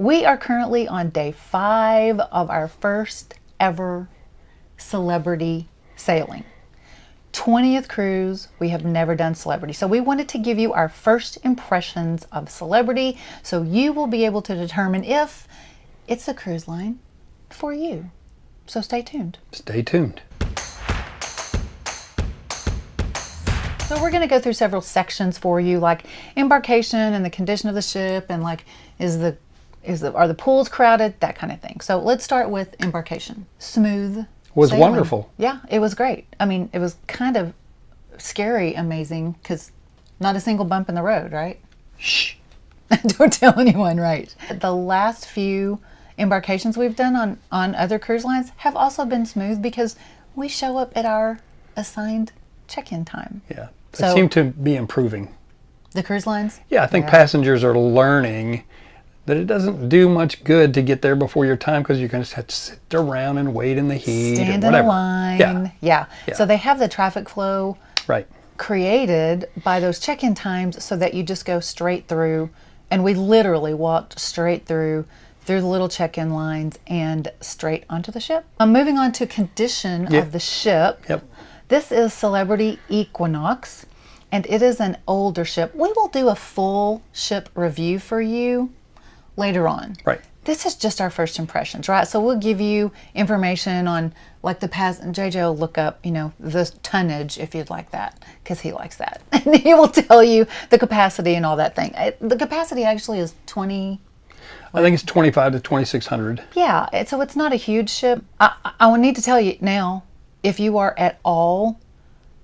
We are currently on day 5 of our first ever Celebrity sailing. 20th cruise. We have never done Celebrity. So we wanted to give you our first impressions of Celebrity so you will be able to determine if it's a cruise line for you. So stay tuned. Stay tuned. So we're going to go through several sections for you, like embarkation and the condition of the ship, and like are the pools crowded, that kind of thing. So let's start with embarkation. Smooth. Was sailing. wonderful. Yeah, it was great. I mean, it was kind of scary, amazing, because not a single bump in the road, right? Shh. Don't tell anyone, right? The last few embarkations we've done on other cruise lines have also been smooth because we show up at our assigned check-in time. Yeah. They So- seem to be improving. The cruise lines? Yeah, I think passengers are learning that it doesn't do much good to get there before your time because you're going to have to sit around and wait in the heat Stand or in whatever. a line. Yeah. Yeah. So they have the traffic flow Right. created by those check-in times so that you just go straight through. And we literally walked straight through the little check-in lines and straight onto the ship. Moving on to condition of the ship. Yep. This is Celebrity Equinox, and it is an older ship. We will do a full ship review for you later on. Right. This is just our first impressions, right? So we'll give you information on like the past. JJ will look up, the tonnage if you'd like that, because he likes that. And he will tell you the capacity and all that thing. The capacity actually is 20. I think it's 25 to 2,600. Yeah, so it's not a huge ship. I will need to tell you now, if you are at all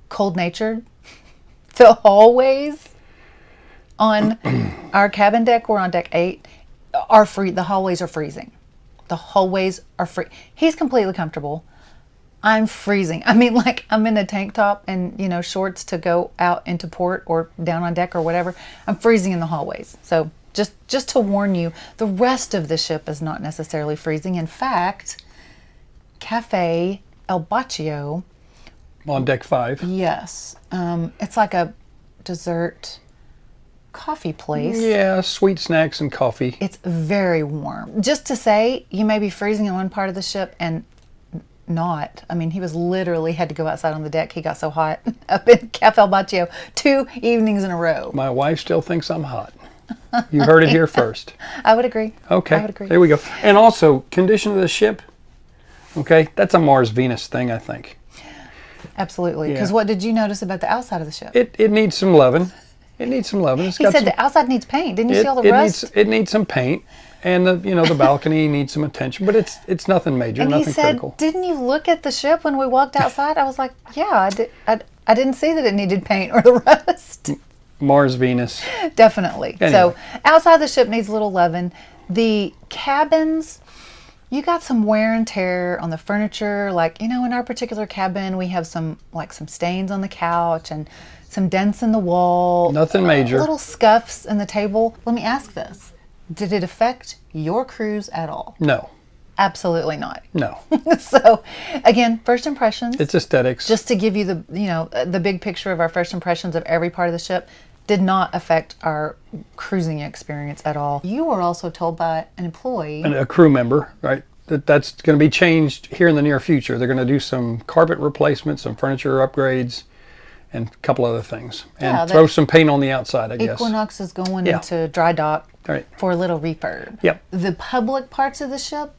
cold-natured, the hallways on our cabin deck, we're on deck 8, are free. The hallways are freezing. The hallways are free. He's completely comfortable. I'm freezing. I mean, like, I'm in a tank top and, shorts to go out into port or down on deck or whatever. I'm freezing in the hallways. So just to warn you, the rest of the ship is not necessarily freezing. In fact, Cafe El Baccio, On deck 5. yes, it's like a dessert coffee place. Yeah, sweet snacks and coffee. It's very warm. Just to say, you may be freezing in one part of the ship and not. I mean, he was literally had to go outside on the deck. He got so hot up in Cafe El Baccio 2 evenings in a row. My wife still thinks I'm hot. You heard it here first. I would agree. Okay, I would agree. there we go. And also, condition of the ship, okay, that's a Mars-Venus thing, I think. Absolutely. Because Yeah. what did you notice about the outside of the ship? It needs some loving. It needs some loving. He said the outside needs paint. Didn't you see all the rust? It needs some paint, and the balcony needs some attention, but it's nothing major, And nothing he said, critical. "Didn't you look at the ship when we walked outside?" I was like, "Yeah, I didn't see that it needed paint or the rust." Mars, Venus. Definitely. Anyway. So outside the ship needs a little loving. The cabins, you got some wear and tear on the furniture. Like, in our particular cabin, we have some stains on the couch and some dents in the wall. Nothing major. Little scuffs in the table. Let me ask this. Did it affect your cruise at all? No, Absolutely not. no. So, again, first impressions. It's aesthetics. Just to give you the big picture of our first impressions of every part of the ship, did not affect our cruising experience at all. You were also told by an employee. And a crew member, right? That's going to be changed here in the near future. They're going to do some carpet replacements, some furniture upgrades, and a couple other things. And Yeah, throw some paint on the outside, I guess. Equinox is going Yeah. into dry dock Right. for a little refurb. Yep. The public parts of the ship,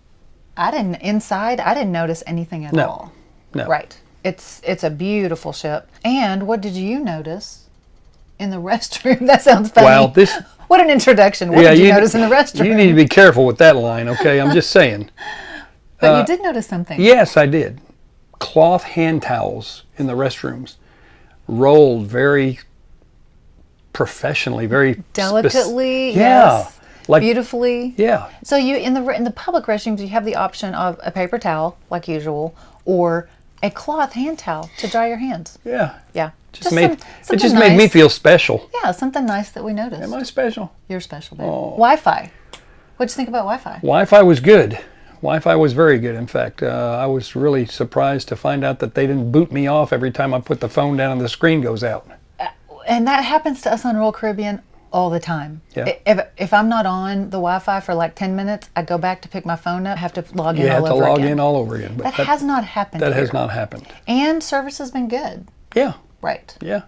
I didn't notice anything at No. all. No. Right. It's a beautiful ship. And what did you notice in the restroom? That sounds funny. Wow, this. What an introduction. What did you notice in the restroom? You need to be careful with that line, okay? I'm just saying. But you did notice something. Yes, I did. Cloth hand towels in the restrooms, rolled very professionally, very Delicately, yeah, yes. like Beautifully. yeah, So you in the public restrooms, you have the option of a paper towel, like usual, or a cloth hand towel to dry your hands. yeah. Yeah. It something just made me nice. feel special. Yeah, something nice that we noticed. Am I special? You're special, babe. Oh. Wi-Fi. What'd you think about Wi-Fi? Wi-Fi was good. Wi-Fi was very good. In fact, I was really surprised to find out that they didn't boot me off every time I put the phone down and the screen goes out. And that happens to us on Royal Caribbean all the time. Yeah. If I'm not on the Wi-Fi for like 10 minutes, I go back to pick my phone up, have to log in You have all to over log again. in all over again. But That has not happened That here. has not happened. And service has been good. Yeah. Right. Yeah.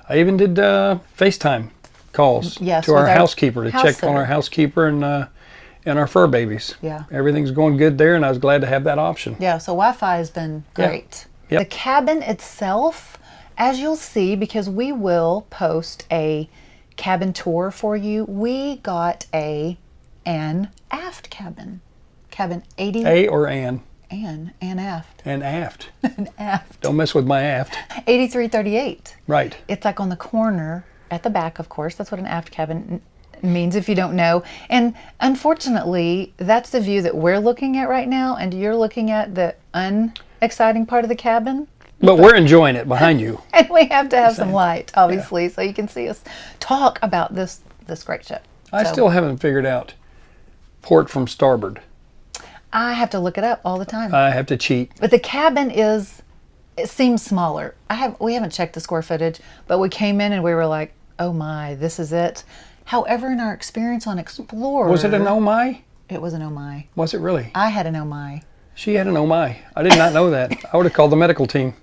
I even did FaceTime calls Yes, to with our our housekeeper to house check on sitter. our housekeeper and our fur babies. Yeah. Everything's going good there, and I was glad to have that option. Yeah, so Wi-Fi has been great. Yep. The cabin itself, as you'll see, because we will post a cabin tour for you, we got an aft cabin. Cabin 80. A or an? An aft. And aft. An aft. Don't mess with my aft. 8338. Right. It's like on the corner at the back, of course. That's what an aft cabin means if you don't know. And unfortunately, that's the view that we're looking at right now, and you're looking at the unexciting part of the cabin. But we're enjoying it behind you. And we have to have some light, obviously, so you can see us talk about this great ship. I still haven't figured out port from starboard. I have to look it up all the time. I have to cheat. But the cabin it seems smaller. We haven't checked the square footage, but we came in and we were like, oh my, this is it. However, in our experience on Explorer... Was it an oh my? It was an oh my. Was it really? I had an oh my. She had an oh my. I did not know that. I would have called the medical team.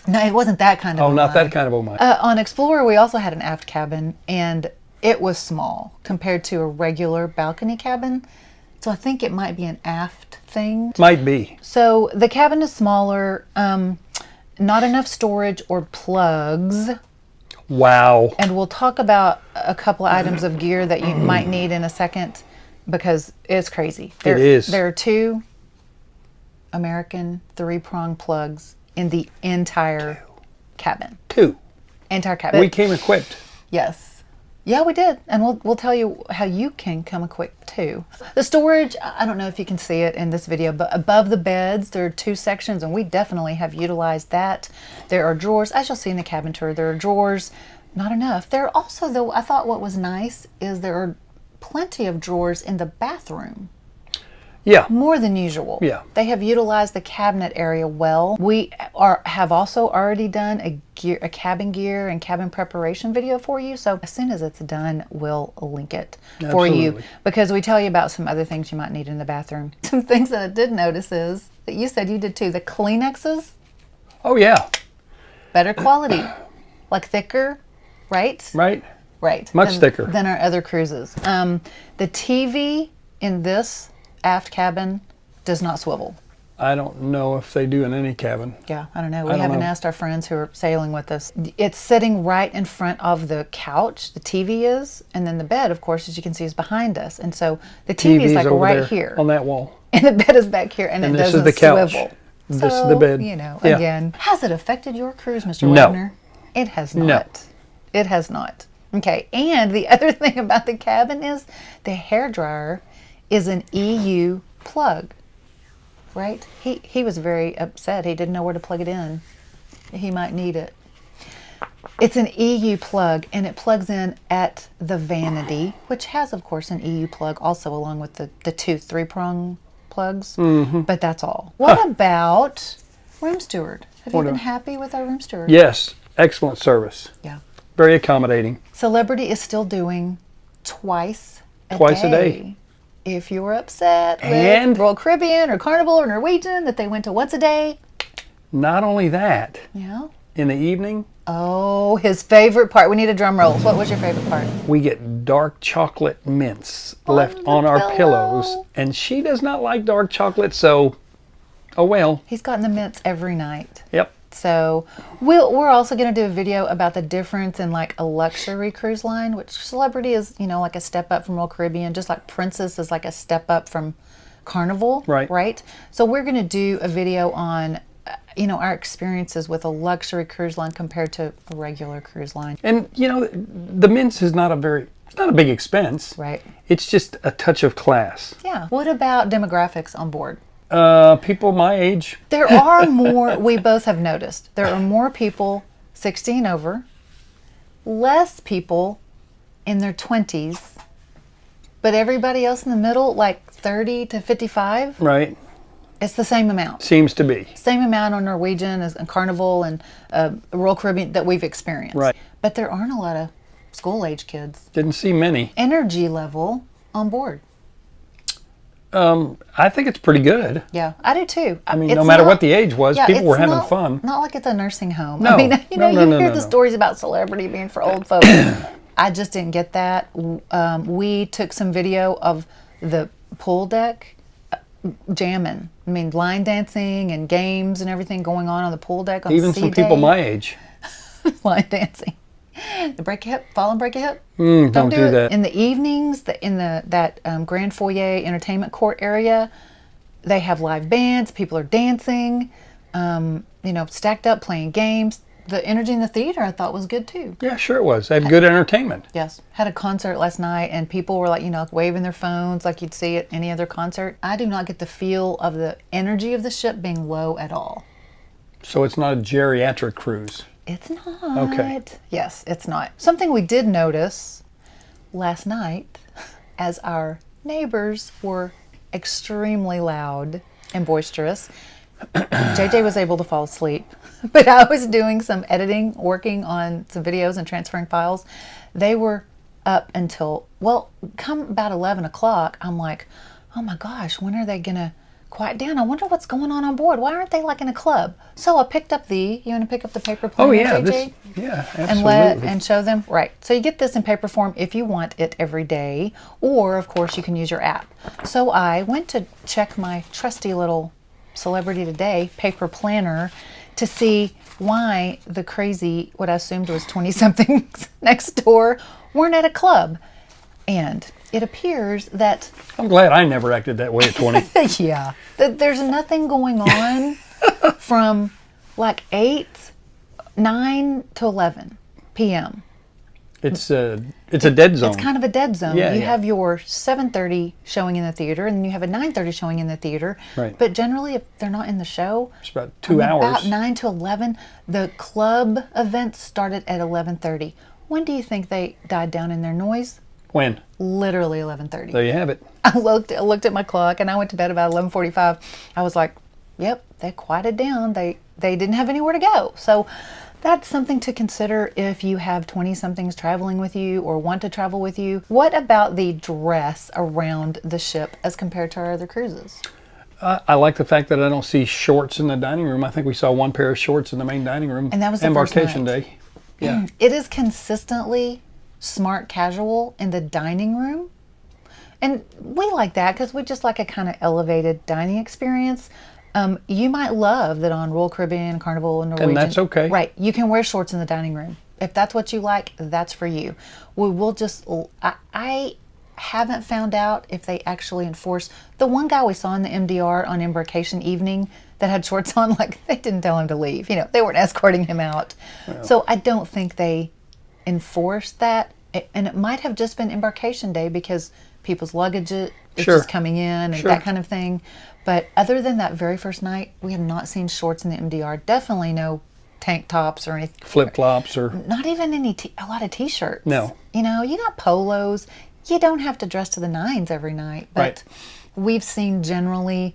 No, it wasn't that kind of Oh, not that kind of oh my. On Explorer, we also had an aft cabin, and it was small compared to a regular balcony cabin. So I think it might be an aft thing. Might be. So the cabin is smaller, not enough storage or plugs. Wow. And we'll talk about a couple of items of gear that you might need in a second because it's crazy. It is. There are 2 American 3-prong plugs in the entire cabin. 2. Entire cabin. We came equipped. Yes. Yeah, we did. And we'll tell you how you can come equipped too. The storage, I don't know if you can see it in this video, but above the beds, there are 2 sections, and we definitely have utilized that. There are drawers, as you'll see in the cabin tour, there are drawers, not enough. There are also, though, I thought what was nice is there are plenty of drawers in the bathroom. Yeah. More than usual. Yeah. They have utilized the cabinet area well. We have also already done a cabin gear and cabin preparation video for you. So as soon as it's done, we'll link it for you because we tell you about some other things you might need in the bathroom. Some things that I did notice is that you said you did too. The Kleenexes. Oh, yeah. Better quality. Like thicker, right? Right. Right. Much thicker than our other cruises. The TV in this aft cabin does not swivel. I don't know if they do in any cabin. Yeah, I don't know. We haven't asked our friends who are sailing with us. It's sitting right in front of the couch, the TV is, and then the bed, of course, as you can see, is behind us. And so the TV is like right here. On that wall. And the bed is back here, and it this doesn't is the couch. swivel. This is the bed. You know, Yeah. again, has it affected your cruise, Mr. No. Wagner? It has not. It has not. Okay, and the other thing about the cabin is the hairdryer is an EU plug, right? He was very upset. He didn't know where to plug it in. He might need it. It's an EU plug, and it plugs in at the vanity, which has, of course, an EU plug also along with the 2 3-prong plugs. But that's all. What about room steward? Have you been happy with our room steward? Yes. Excellent service. Yeah. Very accommodating. Celebrity is still doing twice a day. If you were upset And with Royal Caribbean or Carnival or Norwegian that they went to once a day. Not only that, Yeah. in the evening, Oh, his favorite part. We need a drum roll. What was your favorite part? we get dark chocolate mints left on our pillows. And she does not like dark chocolate, so, oh well. He's gotten the mints every night. Yep. So we're also going to do a video about the difference in like a luxury cruise line, which Celebrity is, you know, like a step up from Royal Caribbean, just like Princess is like a step up from Carnival. Right. Right. So we're going to do a video on, you know, our experiences with a luxury cruise line compared to a regular cruise line. And, you know, the mints is not it's not a big expense. Right. It's just a touch of class. Yeah. What about demographics on board? People my age. There are more, we both have noticed, there are more people 16 over, less people in their 20s, but everybody else in the middle, like 30 to 55, Right. it's the same amount. Seems to be. Same amount on Norwegian and Carnival and Royal Caribbean that we've experienced. Right. But there aren't a lot of school-age kids. Didn't see many. Energy level on board. I think it's pretty good. Yeah, I do too. I mean, no matter what the age was, people were having fun. Not like it's a nursing home. No, I mean, you hear the no. stories about Celebrity being for old folks. I just didn't get that. We took some video of the pool deck jamming. I mean, line dancing and games and everything going on the pool deck on Even some people my age. line dancing. The break a hip, fall and break a hip. Don't do that. In the evenings, that grand foyer entertainment court area, they have live bands. People are dancing, stacked up playing games. The energy in the theater I thought was good too. Yeah, sure it was. They had good entertainment. Yes. Had a concert last night and people were like, waving their phones like you'd see at any other concert. I do not get the feel of the energy of the ship being low at all. So it's not a geriatric cruise. It's not. Okay. Yes, it's not. Something we did notice last night as our neighbors were extremely loud and boisterous. JJ was able to fall asleep, but I was doing some editing, working on some videos and transferring files. They were up until, come about 11 o'clock, I'm like, oh my gosh, when are they going to quiet down? I wonder what's going on board. Why aren't they like in a club? So I picked up you want to pick up the paper plane? Oh yeah, JJ? Absolutely. And show them. Right. So you get this in paper form if you want it every day, or of course you can use your app. So I went to check my trusty little Celebrity Today paper planner to see why the crazy, what I assumed was 20-somethings next door, weren't at a club. And it appears that... I'm glad I never acted that way at 20. Yeah. There's nothing going on from like 9 to 11 p.m. It's a dead zone. It's kind of a dead zone. Yeah, you have your 7:30 showing in the theater, and then you have a 9:30 showing in the theater. Right. But generally, if they're not in the show, it's about 2 hours. About 9 to 11. The club events started at 11:30. When do you think they died down in their noise? When? Literally 11:30. There you have it. I looked at my clock, and I went to bed about 11:45. I was like, "Yep, they quieted down. They didn't have anywhere to go." So. That's something to consider if you have 20-somethings traveling with you or want to travel with you. What about the dress around the ship as compared to our other cruises? I like the fact that I don't see shorts in the dining room. I think we saw one pair of shorts in the main dining room. And that was the Embarkation first night. Day. Yeah. It is consistently smart casual in the dining room. And we like that because we just like a kind of elevated dining experience. You might love that on Royal Caribbean, Carnival, and Norwegian. And that's okay. Right. You can wear shorts in the dining room. If that's what you like, that's for you. We will just... I haven't found out if they actually enforce... The one guy we saw in the MDR on Embarkation evening that had shorts on, like, they didn't tell him to leave. They weren't escorting him out. Well. So I don't think they enforced that. And it might have just been Embarkation Day because people's luggage is just coming in and that kind of thing. But other than that very first night, we have not seen shorts in the MDR. Definitely no tank tops or anything. Flip-flops or... Not even a lot of T-shirts. No. You got polos. You don't have to dress to the nines every night. But we've seen generally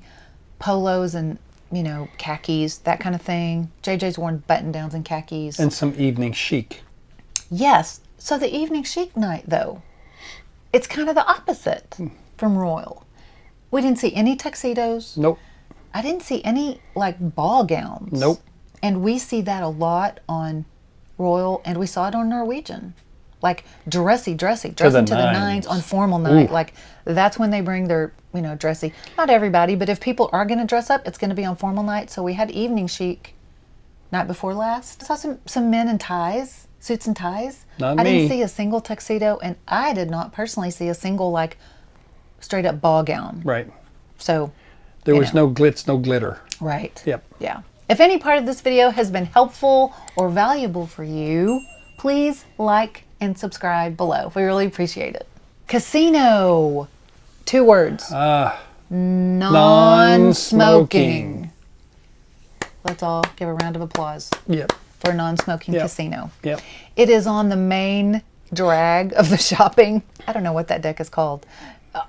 polos and, khakis, that kind of thing. JJ's worn button-downs and khakis. And some evening chic. Yes. So the evening chic night, though, it's kind of the opposite from Royal. We didn't see any tuxedos. Nope. I didn't see any, ball gowns. Nope. And we see that a lot on Royal, and we saw it on Norwegian. Dressing to the nines on formal night. Ooh. That's when they bring their, dressy. Not everybody, but if people are going to dress up, it's going to be on formal night. So we had evening chic night before last. I saw some men in ties, suits and ties. Not I me. didn't see a single tuxedo, and I did not personally see a single, straight up ball gown. Right. So there was no glitz, no glitter. Right. Yep. Yeah. If any part of this video has been helpful or valuable for you, please like and subscribe below. We really appreciate it. Casino. 2 words. Non-smoking. Let's all give a round of applause. Yep. For a non-smoking casino. Yep. It is on the main drag of the shopping. I don't know what that deck is called.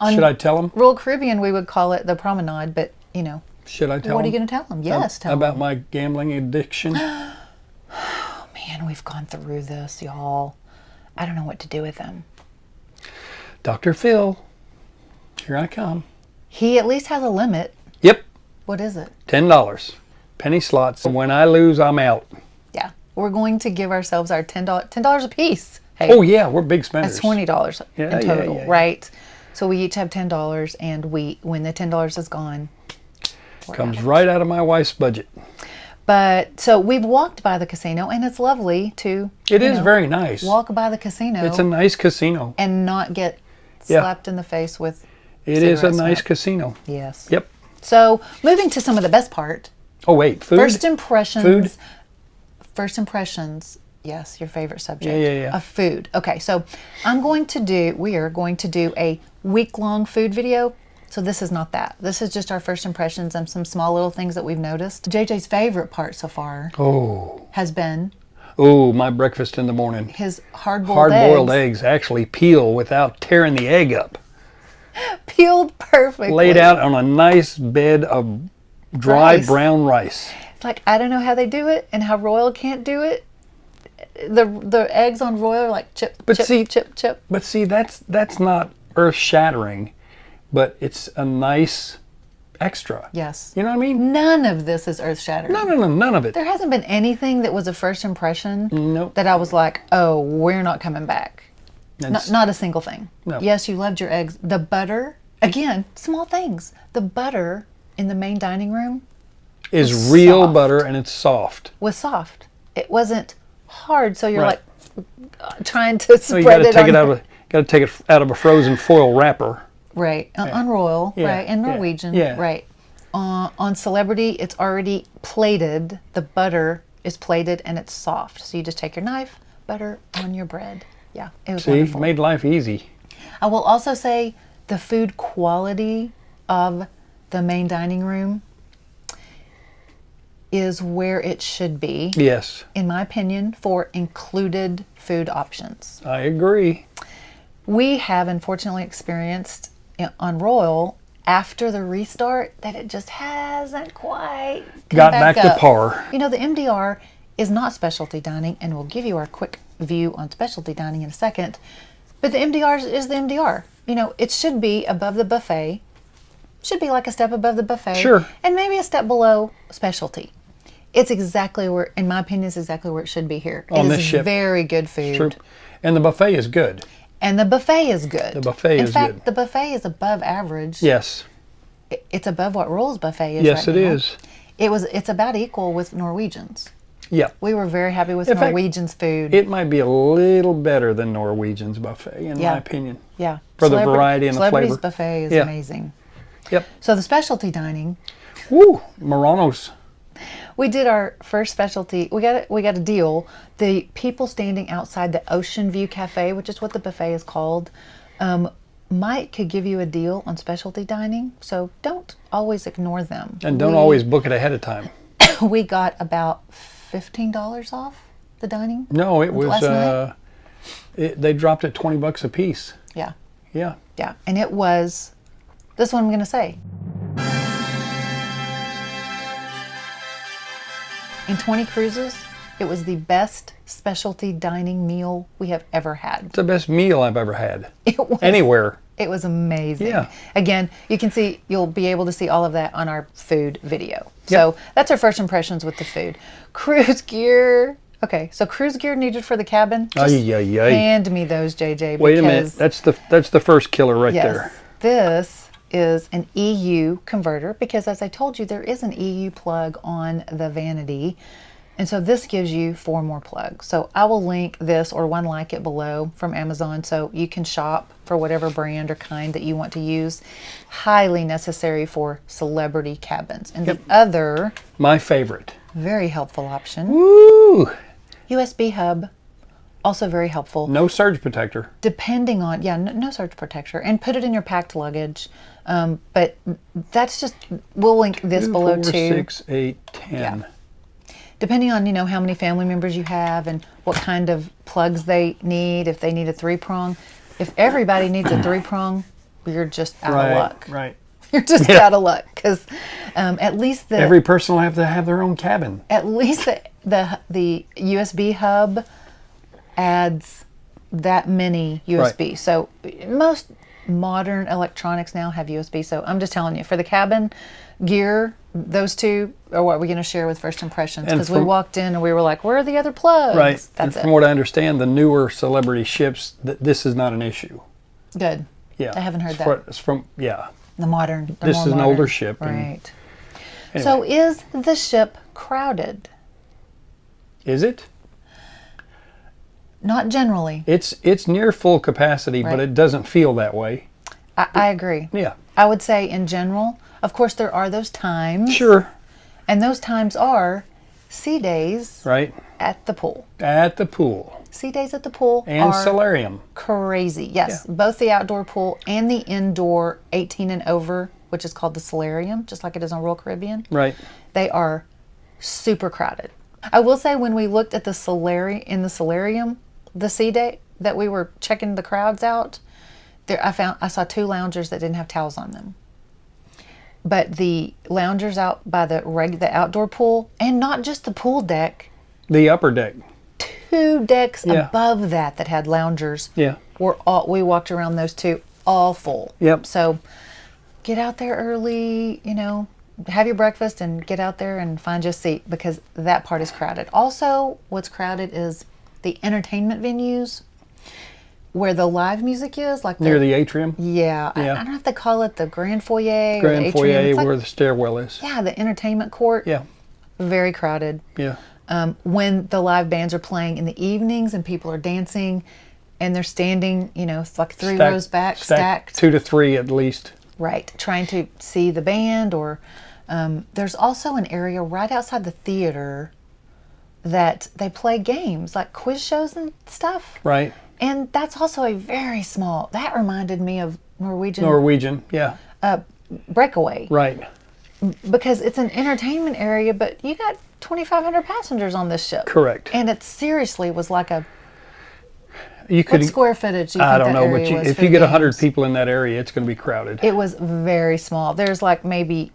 Should I tell them? Royal Caribbean, we would call it the promenade, but Should I tell them? What are you going to tell them? Yes, tell them. About my gambling addiction. Oh, man, we've gone through this, y'all. I don't know what to do with them. Dr. Phil, here I come. He at least has a limit. Yep. What is it? $10. Penny slots. When I lose, I'm out. Yeah. We're going to give ourselves our $10 a piece. Hey, Oh, yeah, we're big spenders. that's $20 Yeah, in total, yeah. right? So we each have $10, and when the $10 is gone, comes right out of my wife's budget. But so we've walked by the casino, and it's lovely to. It is very nice. Walk by the casino. It's a nice casino. And not get slapped in the face with. It is a nice casino. Yes. Yep. So moving to some of the best part. Oh wait, food. First impressions. Food. First impressions. Yes, your favorite subject. Yeah. Of food. Okay, so we are going to do a week-long food video. So this is not that. This is just our first impressions and some small little things that we've noticed. JJ's favorite part so far has been my breakfast in the morning. his hard-boiled Hard-boiled eggs actually peel without tearing the egg up. Peeled perfectly. Laid out on a nice bed of dry brown rice. It's like, I don't know how they do it and how Royal can't do it. The eggs on Royal are like chip. But see, that's not earth-shattering. But it's a nice extra. Yes. You know what I mean? None of this is earth-shattering. No, none of it. There hasn't been anything that was a first impression Nope. that I was like, oh, we're not coming back. Not a single thing. No. Yes, you loved your eggs. The butter, again, small things. The butter in the main dining room is real soft. butter, and it's soft. Was soft. It wasn't hard, so you're like trying to spread you it on. Got to take it out of a frozen foil wrapper. Right, on Royal, right, and Norwegian, right. On Celebrity, it's already plated. The butter is plated and it's soft. So you just take your knife, butter on your bread. Yeah, it was wonderful. Made life easy. I will also say the food quality of the main dining room is where it should be. Yes. In my opinion, for included food options. I agree. We have unfortunately experienced on Royal after the restart that it just hasn't quite got back to par. You know, the MDR is not specialty dining, and we'll give you our quick view on specialty dining in a second. But the MDR is the MDR. You know, it should be above the buffet. Should be like a step above the buffet. Sure. And maybe a step below specialty. It's exactly where, in my opinion, is exactly where it should be here. On it this is ship. Very good food. True. And the buffet is good. And the buffet is good. The buffet is good. In fact, the buffet is above average. Yes. It's above what Royal's buffet is. Yes, right it now. is. It's about equal with Norwegian's. Yeah. We were very happy with Norwegian's food. It might be a little better than Norwegian's buffet, in my opinion. Yeah. For the variety and the flavor. Celebrity's buffet is amazing. Yep. So the specialty dining. Woo! Muranos. We did our first specialty. We got a deal. The people standing outside the Ocean View Cafe, which is what the buffet is called, Mike could give you a deal on specialty dining. So don't always ignore them. And don't always book it ahead of time. We got about $15 off the dining. No, it was. Last night. They dropped it $20 a piece. Yeah. Yeah. Yeah, and it was. This is what I'm going to say. In 20 cruises, it was the best specialty dining meal we have ever had. It's the best meal I've ever had. It was anywhere. It was amazing. Yeah. Again, you'll be able to see all of that on our food video. So that's our first impressions with the food. Cruise gear. Okay, so cruise gear needed for the cabin. Just hand me those, JJ. Wait a minute. That's the first killer right there. This is an EU converter because, as I told you, there is an EU plug on the vanity. And so this gives you 4 more plugs. So I will link this or one like it below from Amazon so you can shop for whatever brand or kind that you want to use. Highly necessary for celebrity cabins. And the other, my favorite, very helpful option. Woo! USB hub, also very helpful. No surge protector. Depending on, no surge protector. And put it in your packed luggage. But that's just, we'll link this 2, below 4, too. 6, 8, 10. Yeah. Depending on, how many family members you have and what kind of plugs they need, if they need a 3-prong. If everybody needs a 3-prong, you're just out of luck. Right. You're just out of luck because at least every person will have to have their own cabin. At least the USB hub adds that many USB. Right. So most modern electronics now have USB. So I'm just telling you, for the cabin gear, those two are what we're going to share with First Impressions, because we walked in and we were like, where are the other plugs? Right. That's and from what I understand, the newer Celebrity ships, this is not an issue. Good. Yeah. I haven't heard that. It's from, yeah. The modern. This is an older ship. Right. Anyway. So is the ship crowded? Is it? Not generally. It's near full capacity, but it doesn't feel that way. I agree. Yeah. I would say in general, of course there are those times. Sure. And those times are sea days. Right. At the pool. At the pool. Sea days at the pool and are solarium. Crazy. Yes. Yeah. Both the outdoor pool and the indoor 18 and over, which is called the solarium, just like it is on Royal Caribbean. Right. They are super crowded. I will say, when we looked at the solarium, the sea day that we were checking the crowds out, there I saw 2 loungers that didn't have towels on them. But the loungers out by the outdoor pool, and not just the pool deck, the upper deck, 2 decks above that had loungers. Yeah. We walked around those 2, all full. Yep. So get out there early, have your breakfast and get out there and find your seat, because that part is crowded. Also, what's crowded is the entertainment venues where the live music is, like near the atrium. Yeah. I don't know if they call it the grand foyer. Grand or the foyer, atrium. where the stairwell is. Yeah, the entertainment court. Yeah. Very crowded. Yeah. When the live bands are playing in the evenings and people are dancing and they're standing, like 3 rows back, stacked. 2 to 3 at least. Right. Trying to see the band. Or there's also an area right outside the theater that they play games, like quiz shows and stuff. Right. And that's also a very small, that reminded me of Norwegian, yeah. Breakaway. Right. Because it's an entertainment area, but you got 2,500 passengers on this ship. Correct. And it seriously was like what square footage do you think I don't know, but if you get 100 people in that area, it's going to be crowded. It was very small. There's like maybe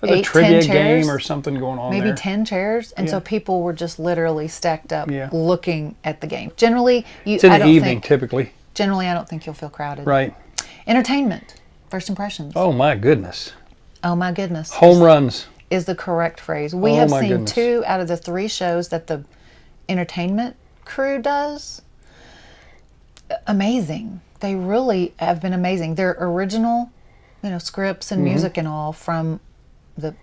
a trivia game or something going on maybe there. 10 chairs, and so people were just literally stacked up looking at the game. Generally, it's in the evening typically. Generally, I don't think you'll feel crowded. Right. Entertainment. First Impressions. Oh my goodness. Oh my goodness. Home runs is the correct phrase. We have seen 2 out of the 3 shows that the entertainment crew does. Amazing. They really have been amazing. They're original, scripts and music and all from the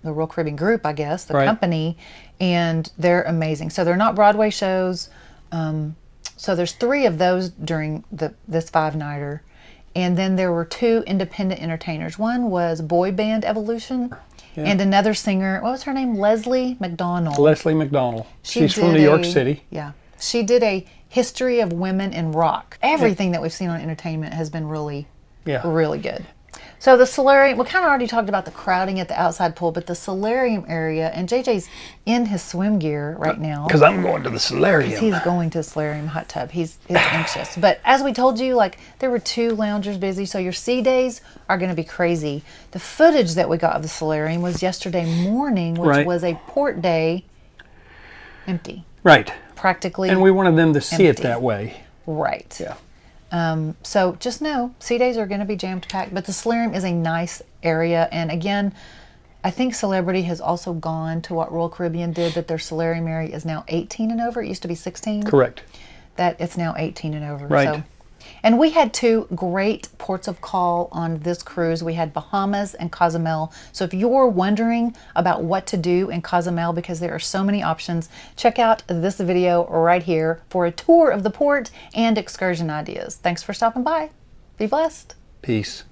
Royal Caribbean group, I guess, the company, and they're amazing. So they're not Broadway shows. So there's 3 of those during this 5-nighter, and then there were 2 independent entertainers. One was Boy Band Evolution, and another singer. What was her name? Leslie McDonald. Leslie McDonald. She's from New York City. Yeah, she did a history of women in rock. Everything that we've seen on entertainment has been really good. So the solarium, we kind of already talked about the crowding at the outside pool, but the solarium area, and JJ's in his swim gear right now. Because I'm going to the solarium. He's going to the solarium hot tub. He's anxious. But as we told you, there were 2 loungers busy, so your sea days are going to be crazy. The footage that we got of the solarium was yesterday morning, which was a port day, empty. Right. Practically. And we wanted them to see it that way. Right. Yeah. So just know, sea days are going to be jammed packed, but the solarium is a nice area. And again, I think Celebrity has also gone to what Royal Caribbean did, that their solarium area is now 18 and over. It used to be 16. Correct. That it's now 18 and over. Right. So, and we had 2 great ports of call on this cruise. We had Bahamas and Cozumel. So if you're wondering about what to do in Cozumel, because there are so many options, check out this video right here for a tour of the port and excursion ideas. Thanks for stopping by. Be blessed. Peace.